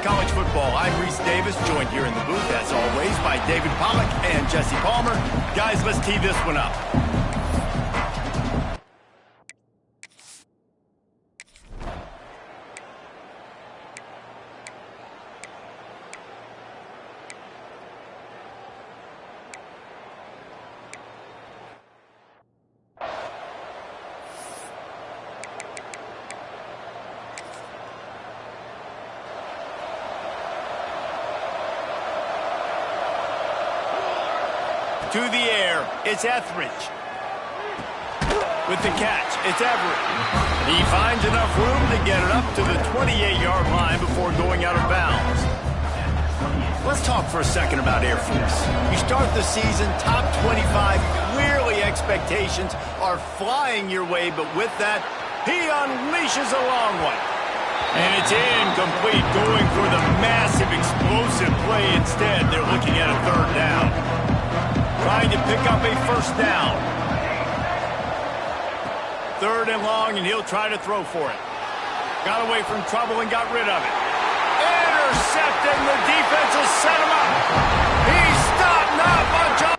College Football. I'm Reese Davis, joined here in the booth, as always, by David Pollack and Jesse Palmer. Guys, let's tee this one up. To the air, it's Etheridge. With the catch, it's Everett. He finds enough room to get it up to the 28-yard line before going out of bounds. Let's talk for a second about Air Force. You start the season top 25, clearly expectations are flying your way, but with that, he unleashes a long one. And it's incomplete, going for the massive explosive play instead. They're looking at a third down. Trying to pick up a first down. Third and long, and he'll try to throw for it. Got away from trouble and got rid of it. Intercepted, the defense has set him up. He's stopped, not much on.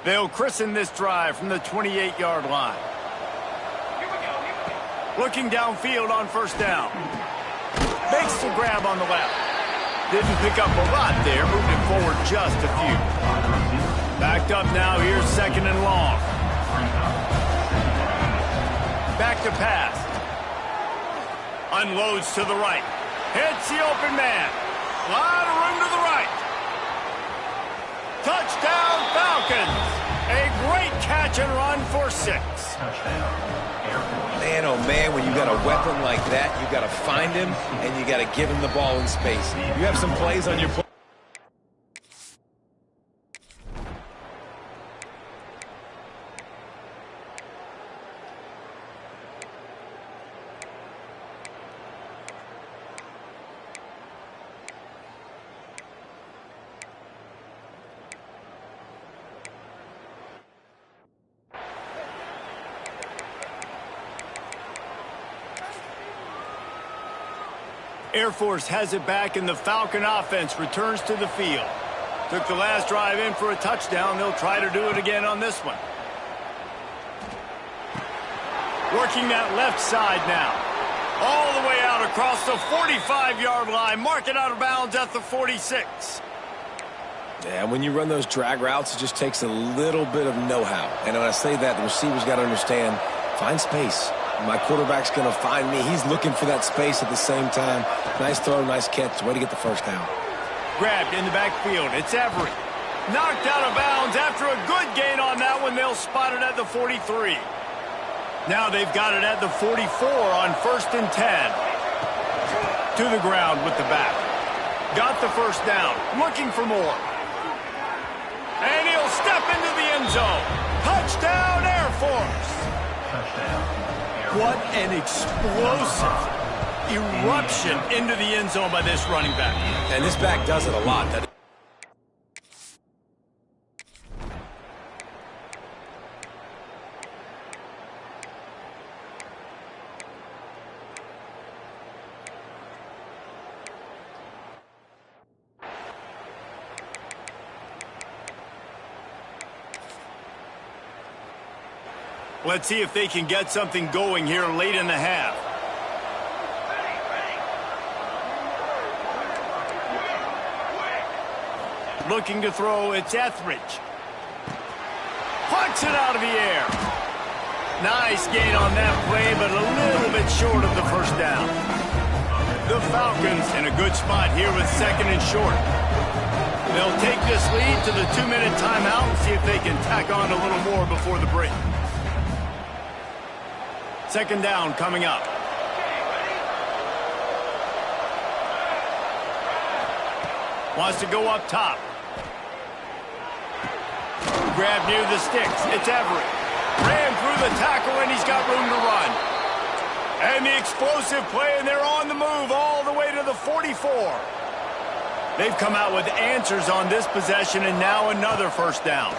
They'll christen this drive from the 28-yard line. Looking downfield on first down. Makes the grab on the left. Didn't pick up a lot there, moved it forward just a few. Backed up now, here's second and long. Back to pass. Unloads to the right. Hits the open man. A lot of room to the right. Touchdown Falcons! A great catch and run for 6. Man, oh man, when you got a weapon like that, you got to find him and you got to give him the ball in space. You have some plays on your play. Air Force has it back, and the Falcon offense returns to the field. Took the last drive in for a touchdown. They'll try to do it again on this one. Working that left side now. All the way out across the 45-yard line. Mark it out of bounds at the 46. Yeah, when you run those drag routes, it just takes a little bit of know-how. And when I say that, the receivers got to understand, find space. My quarterback's going to find me. He's looking for that space at the same time. Nice throw, nice catch. Way to get the first down. Grabbed in the backfield. It's Everett. Knocked out of bounds after a good gain on that one. They'll spot it at the 43. Now they've got it at the 44 on first and 10. To the ground with the back. Got the first down. Looking for more. And he'll step into the end zone. Touchdown, Air Force. Touchdown. What an explosive eruption into the end zone by this running back. And this back does it a lot. Let's see if they can get something going here late in the half. Looking to throw, it's Etheridge. Plucks it out of the air. Nice gain on that play, but a little bit short of the first down. The Falcons in a good spot here with second and short. They'll take this lead to the 2-minute timeout and see if they can tack on a little more before the break. Second down coming up. Wants to go up top. Grab near the sticks. It's Everett. Ran through the tackle, and he's got room to run. And the explosive play, and they're on the move all the way to the 44. They've come out with answers on this possession, and now another first down.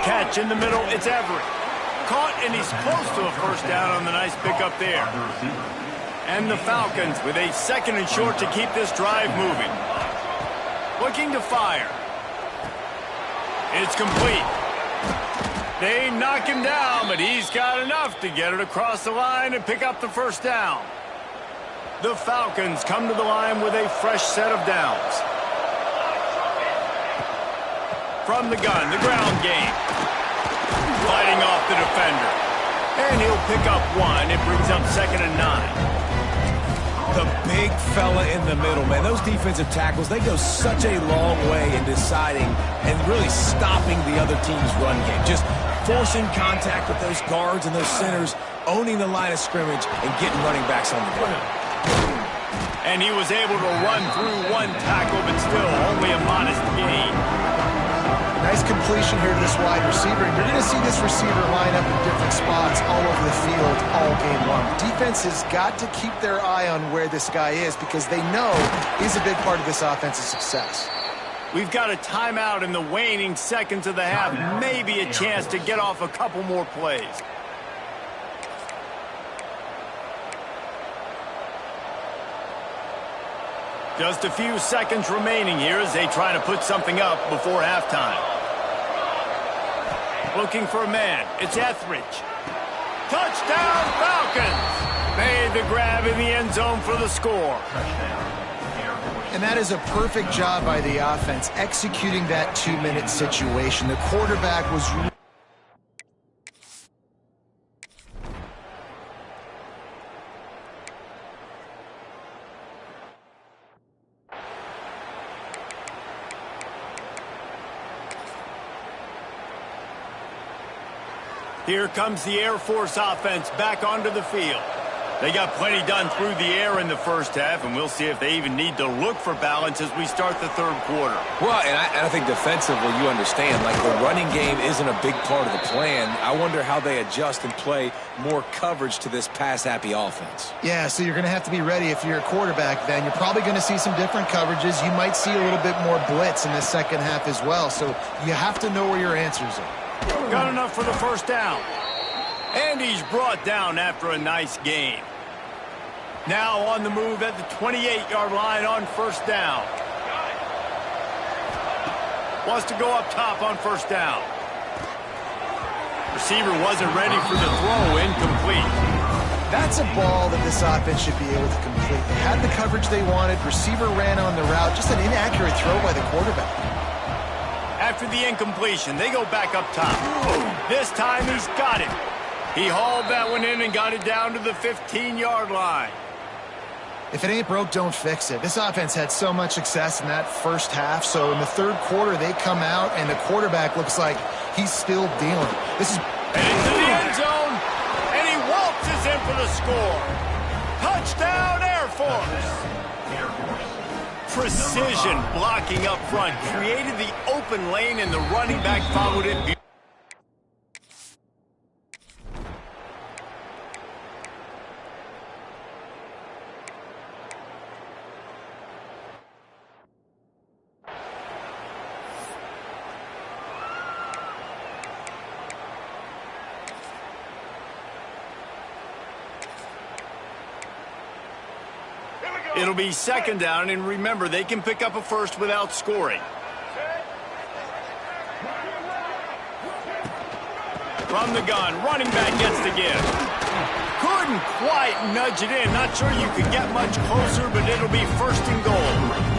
Catch in the middle. It's Everett. Caught, and he's close to a first down on the nice pickup there. And the Falcons with a 2nd and short to keep this drive moving. Looking to fire. It's complete. They knock him down, but he's got enough to get it across the line and pick up the first down. The Falcons come to the line with a fresh set of downs. From the gun, the ground game. Fighting off the defender. And he'll pick up 1. It brings up 2nd and 9. The big fella in the middle, man. Those defensive tackles, they go such a long way in deciding and really stopping the other team's run game. Just forcing contact with those guards and those centers, owning the line of scrimmage, and getting running backs on the ground. And he was able to run through 1 tackle, but still only a modest gain. Nice completion here to this wide receiver. And you're going to see this receiver line up in different spots all over the field all game long. Defense has got to keep their eye on where this guy is because they know he's a big part of this offense's success. We've got a timeout in the waning seconds of the half. Maybe a chance to get off a couple more plays. Just a few seconds remaining here as they try to put something up before halftime. Looking for a man. It's Etheridge. Touchdown, Falcons! Made the grab in the end zone for the score. And that is a perfect job by the offense, executing that 2-minute situation. The quarterback was... Here comes the Air Force offense back onto the field. They got plenty done through the air in the first half, and we'll see if they even need to look for balance as we start the 3rd quarter. Well, and I think defensively, you understand, like the running game isn't a big part of the plan. I wonder how they adjust and play more coverage to this pass-happy offense. Yeah, so you're going to have to be ready if you're a quarterback then. You're probably going to see some different coverages. You might see a little bit more blitz in the second half as well, so you have to know where your answers are. Got enough for the first down. And he's brought down after a nice gain. Now on the move at the 28-yard line on first down. Wants to go up top on first down. Receiver wasn't ready for the throw, incomplete. That's a ball that this offense should be able to complete. They had the coverage they wanted. Receiver ran on the route. Just an inaccurate throw by the quarterback. After the incompletion, they go back up top. This time he's got it. He hauled that one in and got it down to the 15-yard line. If it ain't broke, don't fix it. This offense had so much success in that first half, so in the 3rd quarter, they come out, and the quarterback looks like he's still dealing. This is... And into the end zone, and he waltzes in for the score. Touchdown, Air Force! Precision blocking up front created the open lane, and the running back followed it. It'll be 2nd down, and remember, they can pick up a first without scoring. From the gun, running back gets the give. Couldn't quite nudge it in. Not sure you could get much closer, but it'll be 1st and goal.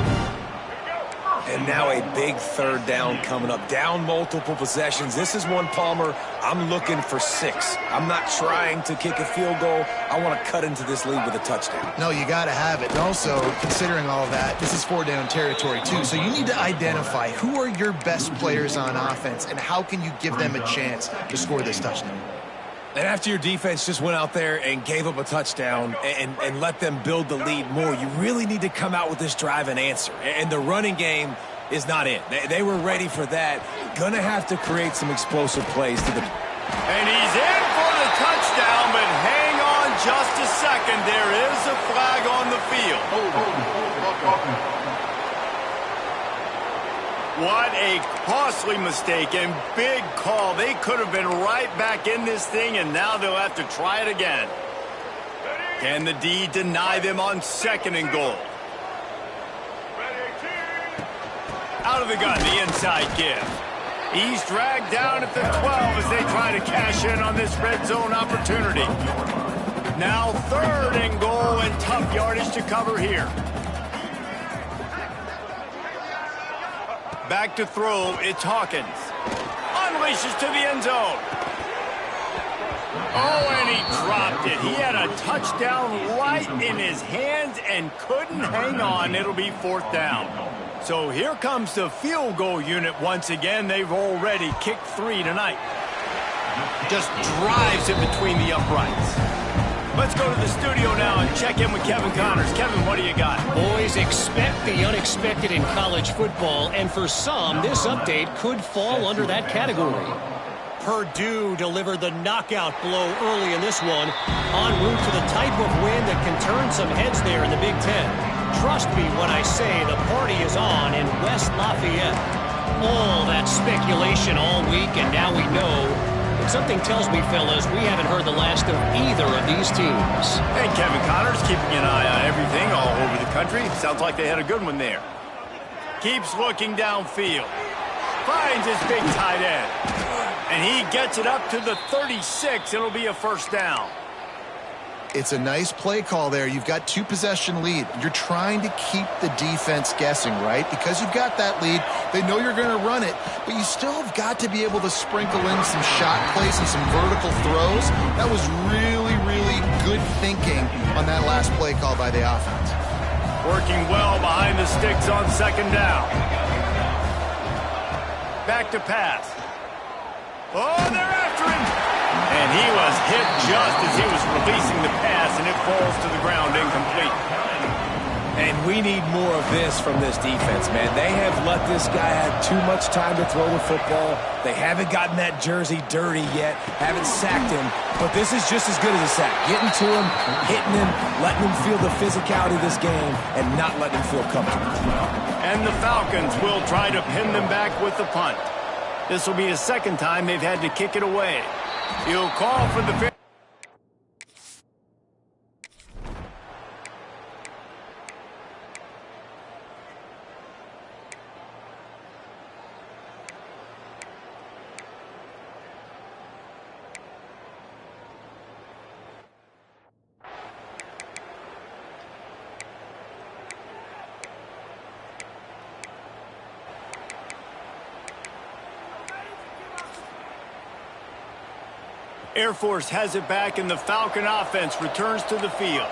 And now a big 3rd down coming up. Down multiple possessions. This is one, Palmer, I'm looking for 6. I'm not trying to kick a field goal. I want to cut into this lead with a touchdown. No, you got to have it. And also, considering all of that, this is 4-down territory too. So you need to identify who are your best players on offense and how can you give them a chance to score this touchdown. And after your defense just went out there and gave up a touchdown and let them build the lead more, you really need to come out with this drive and answer. And the running game is not it. They were ready for that. Gonna have to create some explosive plays to the... And he's in for the touchdown, but hang on just a second. There is a flag on the field. What a costly mistake and big call. They could have been right back in this thing, and now they'll have to try it again. Can the D deny them on 2nd and goal? Out of the gun, the inside give. He's dragged down at the 12 as they try to cash in on this red zone opportunity. Now 3rd and goal and tough yardage to cover here. Back to throw, it's Hawkins. Unleashes to the end zone. Oh, and he dropped it. He had a touchdown right in his hands and couldn't hang on. It'll be 4th down. So here comes the field goal unit once again. They've already kicked 3 tonight. Just drives it between the uprights. Let's go to the studio now and check in with Kevin Connors. Kevin, what do you got? Boys, expect the unexpected in college football, and for some, this update could fall under that category. Purdue delivered the knockout blow early in this one, en route to the type of win that can turn some heads there in the Big Ten. Trust me when I say the party is on in West Lafayette. All that speculation all week, and now we know. Something tells me, fellas, we haven't heard the last of either of these teams. And Kevin Connors keeping an eye on everything all over the country. Sounds like they had a good one there. Keeps looking downfield. Finds his big tight end. And he gets it up to the 36. It'll be a 1st down. It's a nice play call there. You've got 2-possession lead. You're trying to keep the defense guessing, right? Because you've got that lead. They know you're going to run it, but you still have got to be able to sprinkle in some shot plays and some vertical throws. That was really, really good thinking on that last play call by the offense. Working well behind the sticks on 2nd down. Back to pass. Oh, they're after him. And he was hit just as he was releasing the pass, and it falls to the ground incomplete. And we need more of this from this defense, man. They have let this guy have too much time to throw the football. They haven't gotten that jersey dirty yet, haven't sacked him, but this is just as good as a sack. Getting to him, hitting him, letting him feel the physicality of this game, and not letting him feel comfortable. And the Falcons will try to pin them back with the punt. This will be the 2nd time they've had to kick it away. He'll call for the... Air Force has it back, and the Falcon offense returns to the field.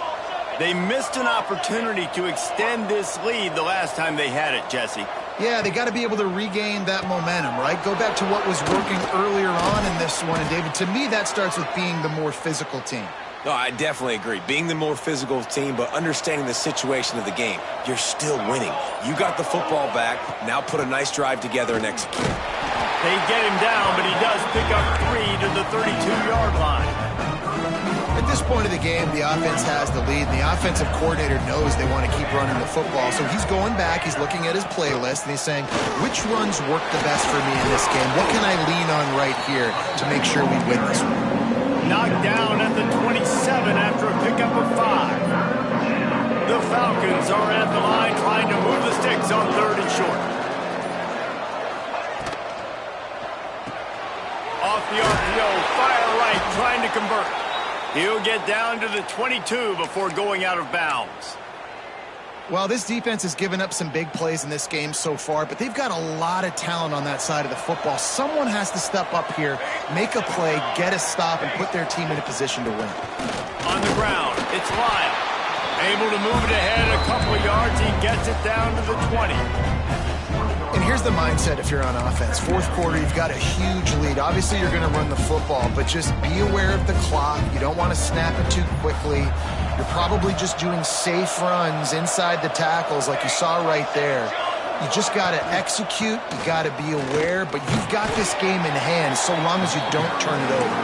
They missed an opportunity to extend this lead the last time they had it, Jesse. Yeah, they got to be able to regain that momentum, right? Go back to what was working earlier on in this one. And, David, to me, that starts with being the more physical team. No, I definitely agree. Being the more physical team, but understanding the situation of the game. You're still winning. You got the football back. Now put a nice drive together and execute. They get him down, but he does pick up 3 to the 32-yard line. At this point of the game, the offense has the lead, and the offensive coordinator knows they want to keep running the football. So he's going back, he's looking at his playlist, and he's saying, which runs work the best for me in this game? What can I lean on right here to make sure we win this one? Knocked down at the 27 after a pickup of 5. The Falcons are at the line trying to move the sticks on 3rd and short. Off the RPO, fire right, trying to convert. He'll get down to the 22 before going out of bounds. Well, this defense has given up some big plays in this game so far, but they've got a lot of talent on that side of the football. Someone has to step up here, make a play, get a stop, and put their team in a position to win. On the ground, it's Lyle. Able to move it ahead a couple of yards. He gets it down to the 20. And here's the mindset if you're on offense? Fourth quarter, you've got a huge lead. Obviously, you're going to run the football, but just be aware of the clock. You don't want to snap it too quickly. You're probably just doing safe runs inside the tackles like you saw right there. You just got to execute. You got to be aware, but you've got this game in hand so long as you don't turn it over.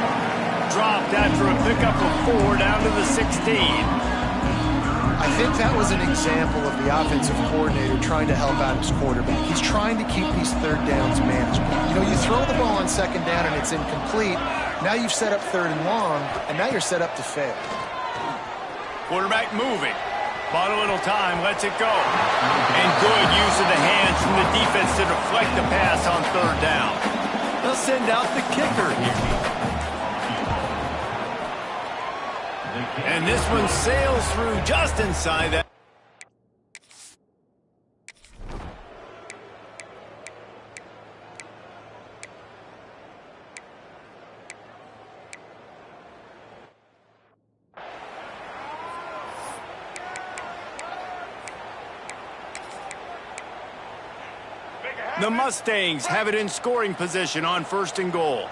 Dropped after a pickup of 4 down to the 16. I think that was an example of the offensive coordinator trying to help out his quarterback. He's trying to keep these third downs manageable. You know, you throw the ball on second down and it's incomplete. Now you've set up third and long, and now you're set up to fail. Quarterback moving. Bought a little time, lets it go. And good use of the hands from the defense to deflect the pass on third down. They'll send out the kicker here. And this one sails through just inside that. The Mustangs have it in scoring position on 1st and goal.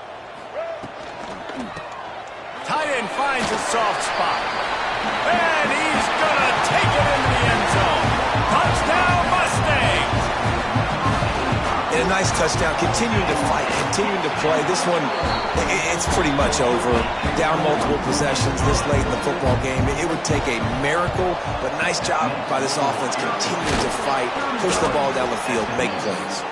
Tight end finds a soft spot. And he's going to take it into the end zone. Touchdown, Mustangs! And a nice touchdown. Continuing to fight, continuing to play. This one, it's pretty much over. Down multiple possessions this late in the football game. It would take a miracle, but nice job by this offense continuing to fight, push the ball down the field, make plays.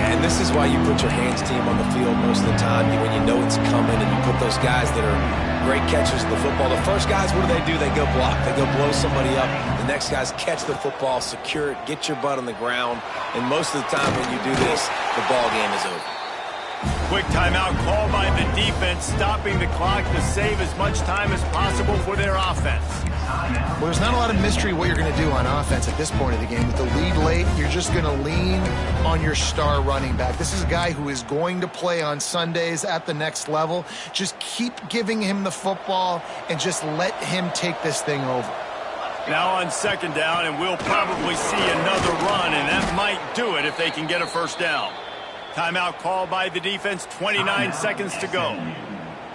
And this is why you put your hands team on the field most of the time when you know it's coming, and you put those guys that are great catchers of the football. The first guys, what do? They go block. They go blow somebody up. The next guys catch the football, secure it, get your butt on the ground. And most of the time when you do this, the ball game is over. Quick timeout called by the defense, stopping the clock to save as much time as possible for their offense. Well, there's not a lot of mystery what you're going to do on offense at this point of the game. With the lead late, you're just going to lean on your star running back. This is a guy who is going to play on Sundays at the next level. Just keep giving him the football and just let him take this thing over. Now on 2nd down, and we'll probably see another run, and that might do it if they can get a 1st down. Timeout called by the defense, 29 seconds to go.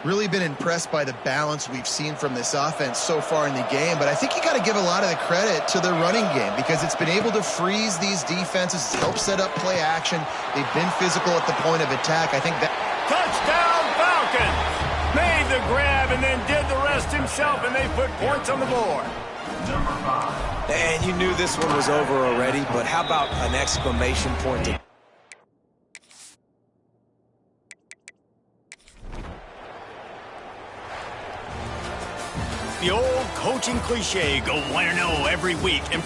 Really been impressed by the balance we've seen from this offense so far in the game, but I think you got to give a lot of the credit to their running game because it's been able to freeze these defenses. It's helped set up play action. They've been physical at the point of attack. I think that... Touchdown, Falcons! Made the grab and then did the rest himself, and they put points on the board. And you knew this one was over already, but how about an exclamation point to... The old coaching cliche, go 1-0 every week. And for